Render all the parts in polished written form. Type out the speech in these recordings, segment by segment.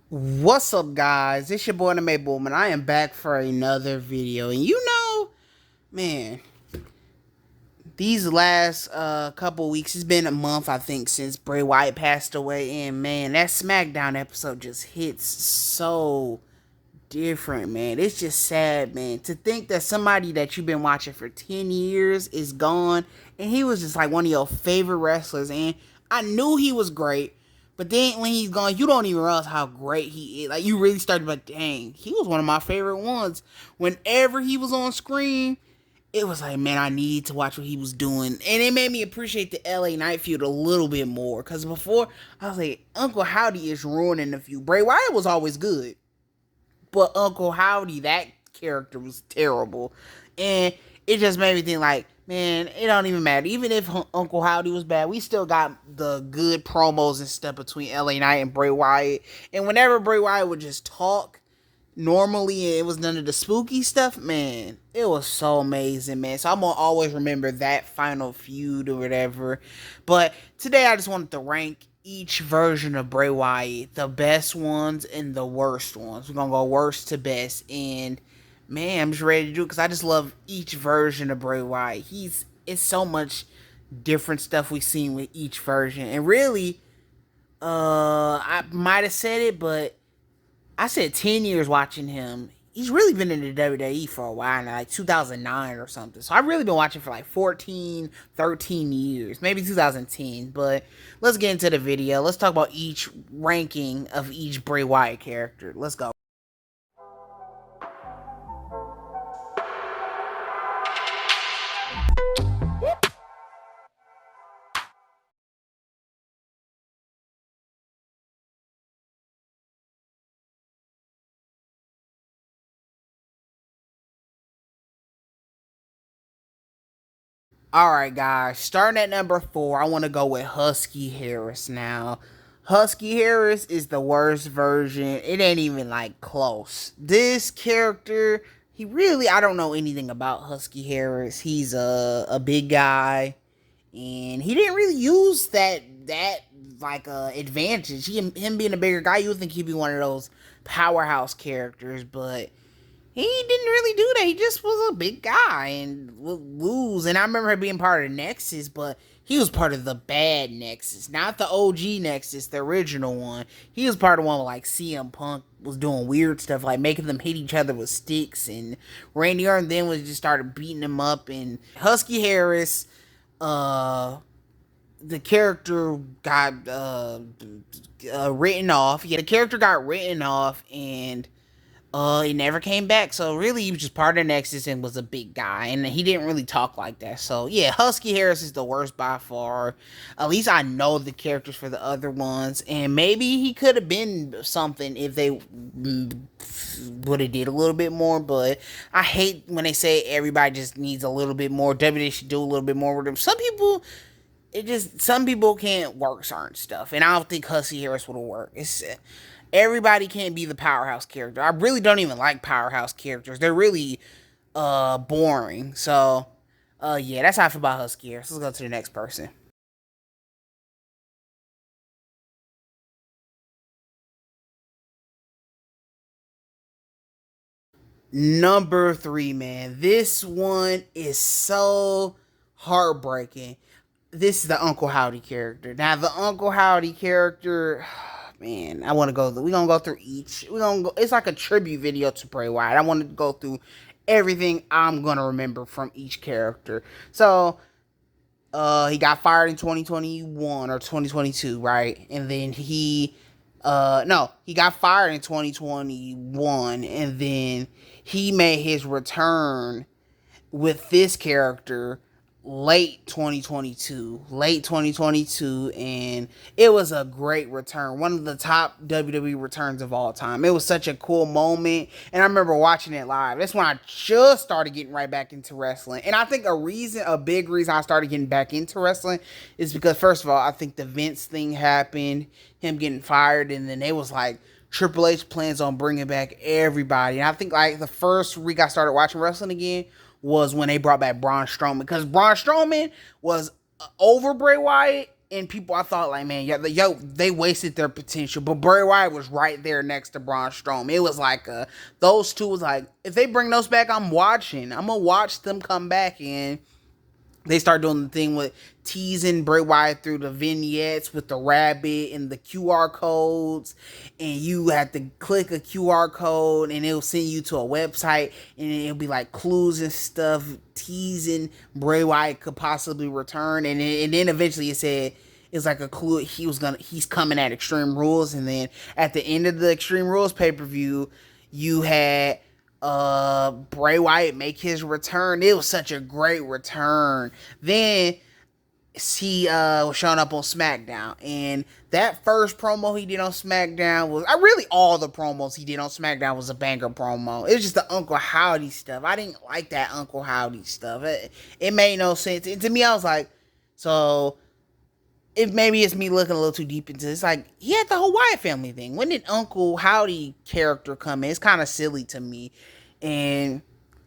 What's up, guys? It's your boy, the May Boom, and I am back for another video. And man, these last couple weeks, it's been a month, I think, since Bray Wyatt passed away. And man, that SmackDown episode just hits so different, man. It's just sad, man, to think that somebody that you've been watching for 10 years is gone. And he was just like one of your favorite wrestlers. And I knew he was great. But then when he's gone, you don't even realize how great he is. Like, you really started to be like, dang, he was one of my favorite ones. Whenever he was on screen, it was like, man, I need to watch what he was doing. And it made me appreciate the LA Knight feud a little bit more. Because before, I was like, Uncle Howdy is ruining the feud. Bray Wyatt was always good. But Uncle Howdy, that character was terrible. And it just made me think like, man, it don't even matter. Even if Uncle Howdy was bad, we still got the good promos and stuff between LA Knight and Bray Wyatt. And whenever Bray Wyatt would just talk normally and it was none of the spooky stuff, man, it was so amazing, man. So I'm going to always remember that final feud or whatever. But today I just wanted to rank each version of Bray Wyatt, the best ones and the worst ones. We're going to go worst to best. And man, I'm just ready to do it because I just love each version of Bray Wyatt. It's so much different stuff we've seen with each version. And really, I might have said it, but I said 10 years watching him. He's really been in the WWE for a while now, like 2009 or something. So I've really been watching for like 14, 13 years, maybe 2010. But let's get into the video. Let's talk about each ranking of each Bray Wyatt character. Let's go. Alright, guys, starting at number 4, I want to go with Husky Harris now. Husky Harris is the worst version. It ain't even like close. This character, I don't know anything about Husky Harris. He's a big guy, and he didn't really use that like advantage. Him being a bigger guy, you would think he'd be one of those powerhouse characters, but he didn't really do that. He just was a big guy and would lose. And I remember him being part of Nexus, but he was part of the bad Nexus, not the OG Nexus, the original one. He was part of one where like CM Punk was doing weird stuff, like making them hit each other with sticks, and Randy Orton then was just started beating him up. And Husky Harris, the character got written off. Yeah, the character got written off, and he never came back. So really, he was just part of Nexus and was a big guy, and he didn't really talk like that. So yeah, Husky Harris is the worst by far. At least I know the characters for the other ones, and maybe he could have been something if they would have did a little bit more. But I hate when they say everybody just needs a little bit more. WWE should do a little bit more with them. Some people can't work certain stuff, and I don't think Husky Harris would have worked. Everybody can't be the powerhouse character. I really don't even like powerhouse characters. They're really boring. So yeah, that's how I feel about Husky Harris. Let's go to the next person. Number 3, man. This one is so heartbreaking. This is the Uncle Howdy character. Now, the Uncle Howdy character, man, I want to go. We're gonna go through each. We're gonna go. It's like a tribute video to Bray Wyatt. I want to go through everything I'm gonna remember from each character. So, he got fired in 2021 or 2022, right? And then no, he got fired in 2021, and then he made his return with this character late 2022, and it was a great return, one of the top WWE returns of all time. It was such a cool moment, and I remember watching it live. That's when I just started getting right back into wrestling, and I think a big reason I started getting back into wrestling is because, first of all, I think the Vince thing happened, him getting fired, and then they was like, Triple H plans on bringing back everybody. And I think like the first week I started watching wrestling again was when they brought back Braun Strowman, because Braun Strowman was over Bray Wyatt, and people, I thought like, man, yo, they wasted their potential. But Bray Wyatt was right there next to Braun Strowman. It was like those two was like, if they bring those back, I'm watching. I'm gonna watch them come back, and they start doing the thing with teasing Bray Wyatt through the vignettes with the rabbit and the QR codes, and you have to click a QR code and it'll send you to a website, and it'll be like clues and stuff teasing Bray Wyatt could possibly return, and then eventually it said it's like a clue he's coming at Extreme Rules, and then at the end of the Extreme Rules pay-per-view, you had Bray Wyatt make his return. It was such a great return. Then he was showing up on SmackDown, and that first promo he did on SmackDown was really all the promos he did on SmackDown was a banger promo. It was just the Uncle Howdy stuff. I didn't like that Uncle Howdy stuff. It made no sense. And to me, I was like, so if maybe it's me looking a little too deep into it. It's like he had the whole Wyatt family thing. When did Uncle Howdy character come in? It's kind of silly to me. And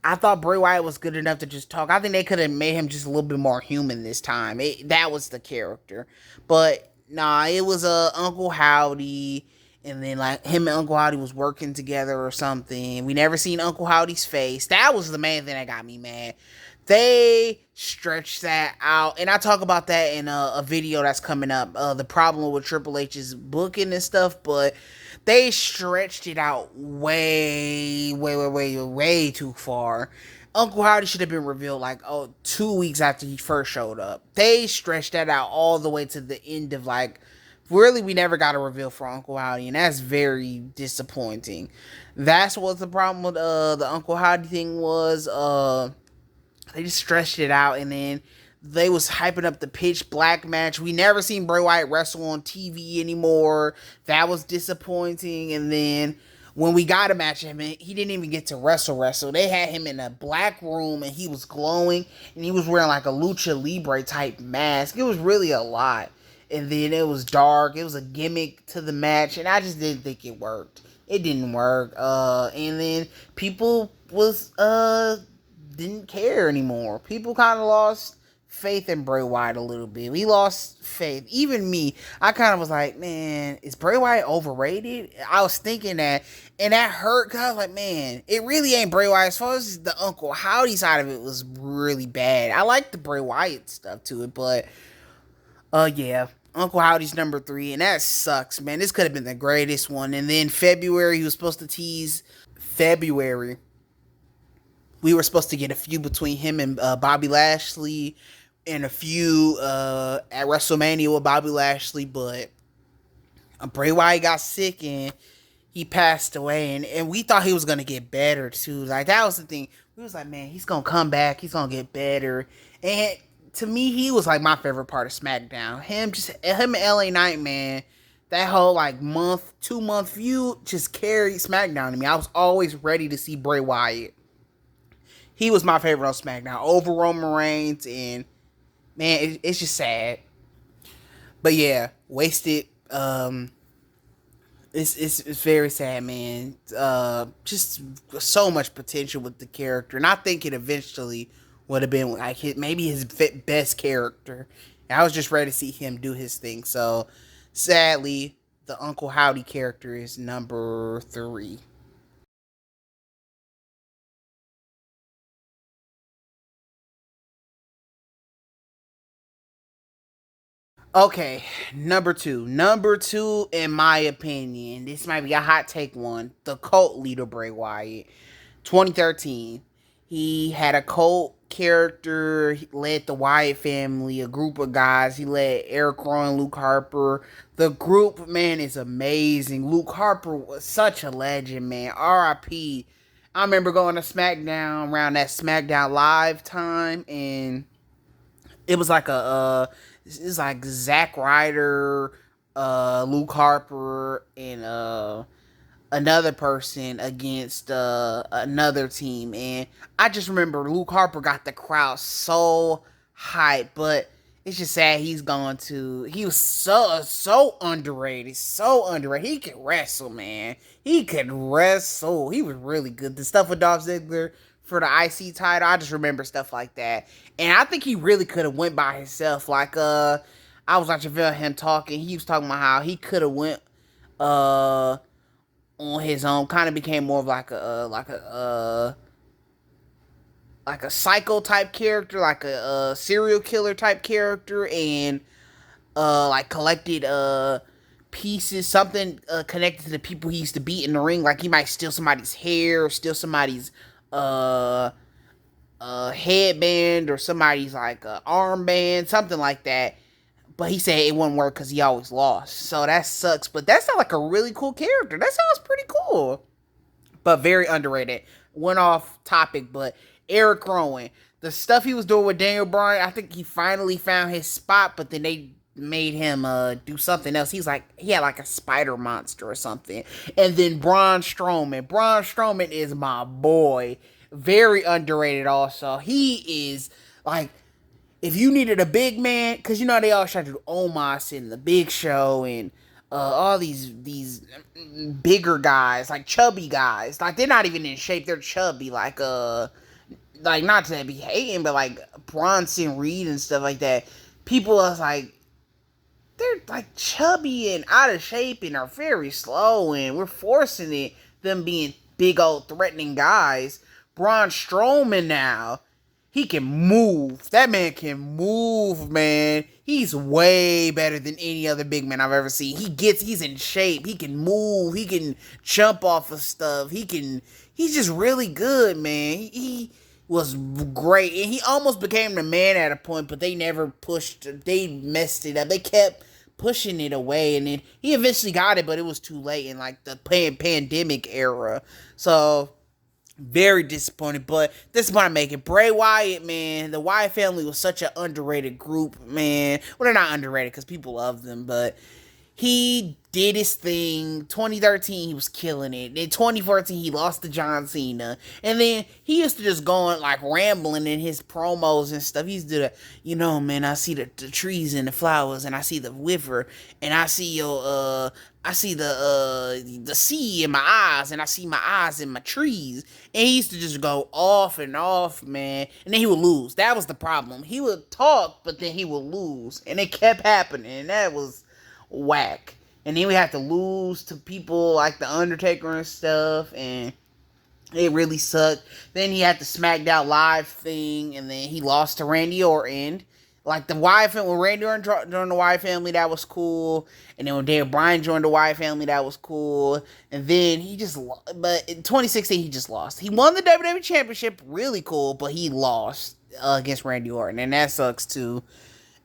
I thought Bray Wyatt was good enough to just talk. I think they could have made him just a little bit more human this time. That was the character. But nah, it was Uncle Howdy. And then like him and Uncle Howdy was working together or something. We never seen Uncle Howdy's face. That was the main thing that got me mad. They stretched that out, and I talk about that in a video that's coming up, the problem with Triple H's booking and stuff, but they stretched it out way too far. Uncle Howdy should have been revealed like 2 weeks after he first showed up. They stretched that out all the way to the end of like, really, we never got a reveal for Uncle Howdy, and that's very disappointing. That's what the problem with the Uncle Howdy thing was. They just stretched it out, and then they was hyping up the Pitch Black match. We never seen Bray Wyatt wrestle on TV anymore. That was disappointing. And then when we got a match of him, he didn't even get to wrestle. They had him in a black room, and he was glowing, and he was wearing like a Lucha Libre type mask. It was really a lot. And then it was dark. It was a gimmick to the match, and I just didn't think it worked. It didn't work. And then people didn't care anymore. People kind of lost faith in Bray Wyatt a little bit. We lost faith. Even me. I kind of was like, man, is Bray Wyatt overrated? I was thinking that, and that hurt because I was like, man, it really ain't Bray Wyatt. As far as the Uncle Howdy side of it was really bad. I like the Bray Wyatt stuff to it, but yeah. Uncle Howdy's number 3, and that sucks, man. This could have been the greatest one. And then February, he was supposed to tease February. We were supposed to get a feud between him and Bobby Lashley, and a feud at WrestleMania with Bobby Lashley, but Bray Wyatt got sick and he passed away, and we thought he was going to get better too. Like, that was the thing. We was like, man, he's going to come back. He's going to get better. And to me, he was like my favorite part of SmackDown. Him and LA Knight, man, that whole like 2-month feud just carried SmackDown to me. I was always ready to see Bray Wyatt. He was my favorite on SmackDown over Roman Reigns, and man, it's just sad. But yeah, wasted. It's very sad, man. Just so much potential with the character, and I think it eventually would have been like maybe his best character. And I was just ready to see him do his thing. So sadly, the Uncle Howdy character is number 3. Okay, number 2. Number 2, in my opinion, this might be a hot take one. The cult leader, Bray Wyatt. 2013. He had a cult character. He led the Wyatt family, a group of guys. He led Eric Rowan and Luke Harper. The group, man, is amazing. Luke Harper was such a legend, man. R.I.P. I remember going to SmackDown around that SmackDown Live time, and it was like it's like Zack Ryder, Luke Harper, and another person against another team. And I just remember Luke Harper got the crowd so hyped, but it's just sad he was so underrated. So underrated. He could wrestle, man. He could wrestle. He was really good. The stuff with Dolph Ziggler for the IC title, I just remember stuff like that. And I think he really could have went by himself. Like, I I was watching him talking. He was talking about how he could have went uh on his own. Kind of became more of like a psycho type character, like a serial killer type character, and like collected pieces, something connected to the people he used to beat in the ring. Like he might steal somebody's hair, or steal somebody's uh headband, or somebody's like armband, something like that. But he said it wouldn't work because he always lost. So that sucks. But that sounds like a really cool character. That sounds pretty cool. But very underrated. Went off topic, but Eric Rowan. The stuff he was doing with Daniel Bryan, I think he finally found his spot, but then they made him do something else. He had like a spider monster or something. And then Braun Strowman. Braun Strowman is my boy. Very underrated also. He is like, if you needed a big man, because you know they always try to do Omos and the Big Show and all these bigger guys, like chubby guys, like they're not even in shape, they're chubby, like not to be hating, but like Bronson Reed and stuff like that. People are like, they're like chubby and out of shape and are very slow, and we're forcing it, them being big old threatening guys. Braun Strowman now, he can move. That man can move, man. He's way better than any other big man I've ever seen. He's in shape. He can move. He can jump off of stuff. He's just really good, man. He was great. And he almost became the man at a point, but they messed it up. They kept pushing it away, and then he eventually got it, but it was too late in like the pandemic era. So very disappointed, but this is what I'm making. Bray Wyatt, man. The Wyatt family was such an underrated group, man. Well, they're not underrated because people love them, but he did his thing. 2013, he was killing it. In 2014, he lost to John Cena. And then he used to just go on, like, rambling in his promos and stuff. He used to do that, you know, man, I see the trees and the flowers, and I see the river, and I see I see the sea in my eyes, and I see my eyes in my trees. And he used to just go off and off, man. And then he would lose. That was the problem. He would talk, but then he would lose. And it kept happening. And that was whack. And then we had to lose to people like The Undertaker and stuff. And it really sucked. Then he had the SmackDown Live thing. And then he lost to Randy Orton. Like the Wyatt family, when Randy Orton joined the Wyatt family, that was cool. And then when Daniel Bryan joined the Wyatt family, that was cool. And then but in 2016, he just lost. He won the WWE Championship, really cool, but he lost against Randy Orton, and that sucks too.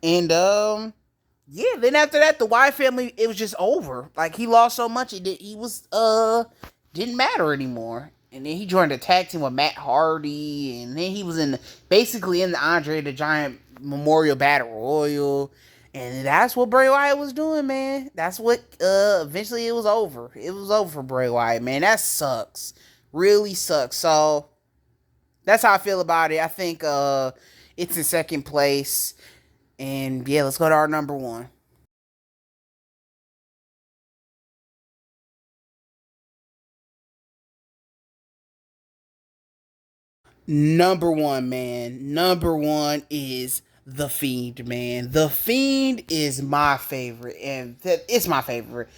And yeah, then after that, the Wyatt family, it was just over. Like he lost so much, didn't matter anymore. And then he joined a tag team with Matt Hardy, and then he was basically in the Andre the Giant Memorial Battle Royal, and that's what Bray Wyatt was doing, man. That's what eventually it was over. It was over for Bray Wyatt, man. That sucks. Really sucks. So that's how I feel about it. I think it's in second place. And yeah, let's go to our number one. Number one, man. Number one is The Fiend, man. The Fiend is my favorite, and it's my favorite.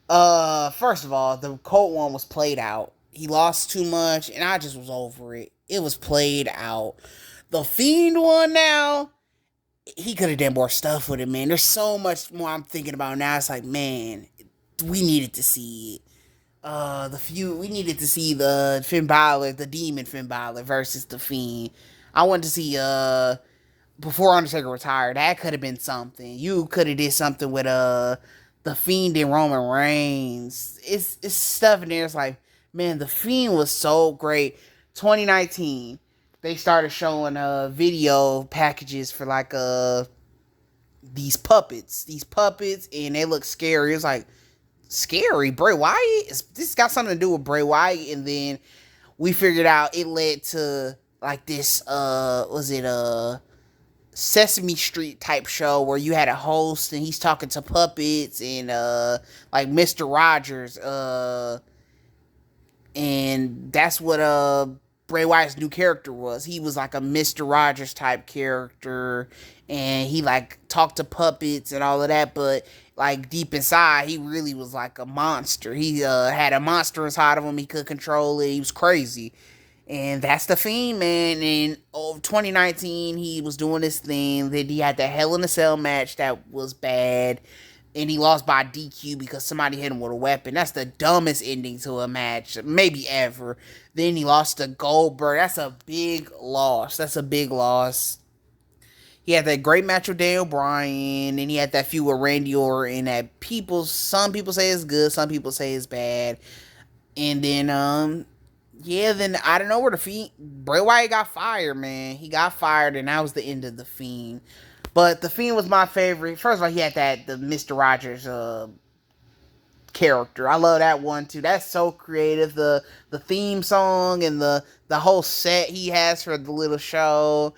First of all, the Colt one was played out. He lost too much, and I just was over it. It was played out. The Fiend one now, he could have done more stuff with it, man. There's so much more I'm thinking about now. It's like, man, we needed to see it. We needed to see the Finn Balor, the Demon Finn Balor versus the Fiend. I wanted to see before Undertaker retired. That could have been something. You could have did something with the Fiend and Roman Reigns. It's stuff in there. It's like, man, the Fiend was so great. 2019, they started showing video packages for like these puppets, and they look scary. It's like, scary. Bray Wyatt? This got something to do with Bray Wyatt, and then we figured out it led to like this was it Sesame Street type show where you had a host and he's talking to puppets, and like Mr. Rogers, and that's what Bray Wyatt's new character was. He was like a Mr. Rogers type character, and he like talked to puppets and all of that, but like deep inside, he really was like a monster. He had a monster inside of him. He could control it. He was crazy. And that's the Fiend, man. In 2019, he was doing this thing. Then he had the Hell in a Cell match that was bad. And he lost by DQ because somebody hit him with a weapon. That's the dumbest ending to a match, maybe ever. Then he lost to Goldberg. That's a big loss. He had that great match with Daniel Bryan, and he had that feud with Randy Orton that some people say is good, some people say is bad. And then, then I don't know where the Fiend, Bray Wyatt got fired, man. He got fired, and that was the end of the Fiend. But the Fiend was my favorite. First of all, he had the Mr. Rogers character. I love that one too. That's so creative. The theme song and the whole set he has for the little show.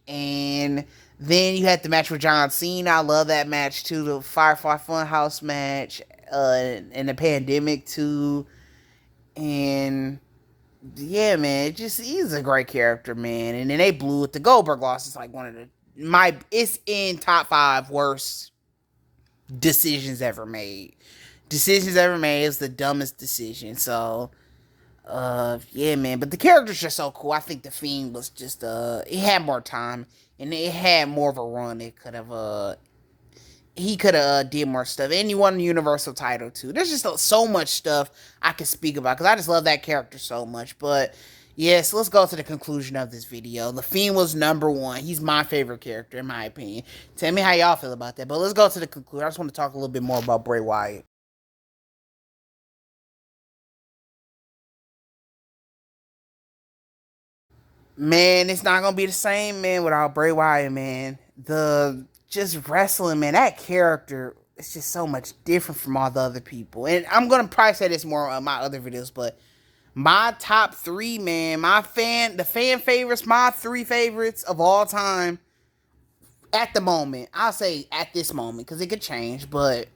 And then you had the match with John Cena. I love that match too. The Firefly Funhouse match. And the Pandemic too. And yeah, man, he's a great character, man. And then they blew it. The Goldberg loss is like one of it's in top 5 worst decisions ever made. It's the dumbest decision. So, yeah, man. But the character's just so cool. I think the Fiend was just, it had more time. And it had more of a run. It could have, he could have did more stuff. And he won the Universal title, too. There's just so much stuff I could speak about. Because I just love that character so much. But, yes, let's go to the conclusion of this video. The Fiend was number 1. He's my favorite character, in my opinion. Tell me how y'all feel about that. But let's go to the conclusion. I just want to talk a little bit more about Bray Wyatt. Man, it's not going to be the same, man, without Bray Wyatt, man. Just wrestling, man, that character is just so much different from all the other people. And I'm going to probably say this more on my other videos, but my top 3, man, the fan favorites, my 3 favorites of all time at the moment. I'll say at this moment because it could change, but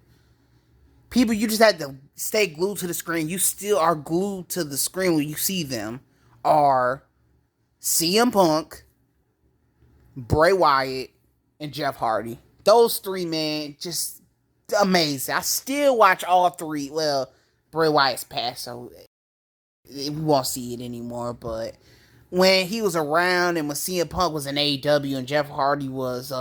people you just had to stay glued to the screen. You still are glued to the screen when you see them are CM Punk, Bray Wyatt, and Jeff Hardy. Those 3, man, just amazing. I still watch all 3. Well, Bray Wyatt's passed, so we won't see it anymore. But when he was around and when CM Punk was in AEW and Jeff Hardy was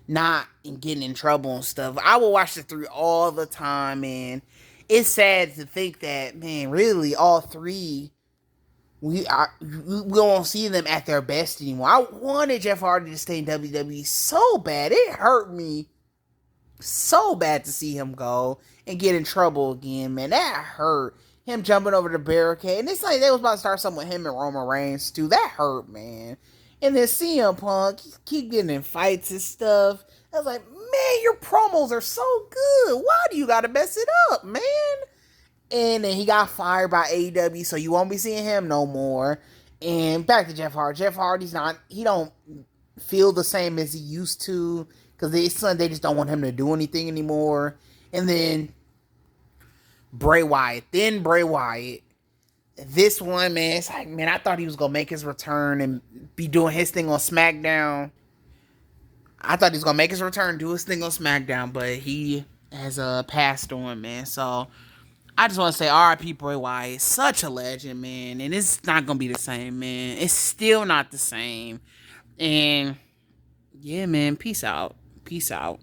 not getting in trouble and stuff, I will watch the 3 all the time. And it's sad to think that, man, really all 3, we won't see them at their best anymore. I wanted Jeff Hardy to stay in WWE so bad. It hurt me so bad to see him go and get in trouble again, man. That hurt. Him jumping over the barricade. And it's like they was about to start something with him and Roman Reigns too. That hurt, man. And then CM Punk, keep getting in fights and stuff. I was like, man, your promos are so good. Why do you gotta mess it up, man? And then he got fired by AEW, so you won't be seeing him no more. And back to Jeff Hardy. Jeff Hardy's he don't feel the same as he used to. Because they just don't want him to do anything anymore. And then Bray Wyatt. This one, man, it's like, man, I thought he was going to make his return and be doing his thing on SmackDown. I thought he was going to make his return, do his thing on SmackDown, but he has passed on, man. So I just want to say R.I.P. Bray Wyatt. Such a legend, man. And it's not going to be the same, man. It's still not the same. And yeah, man, peace out. Peace out.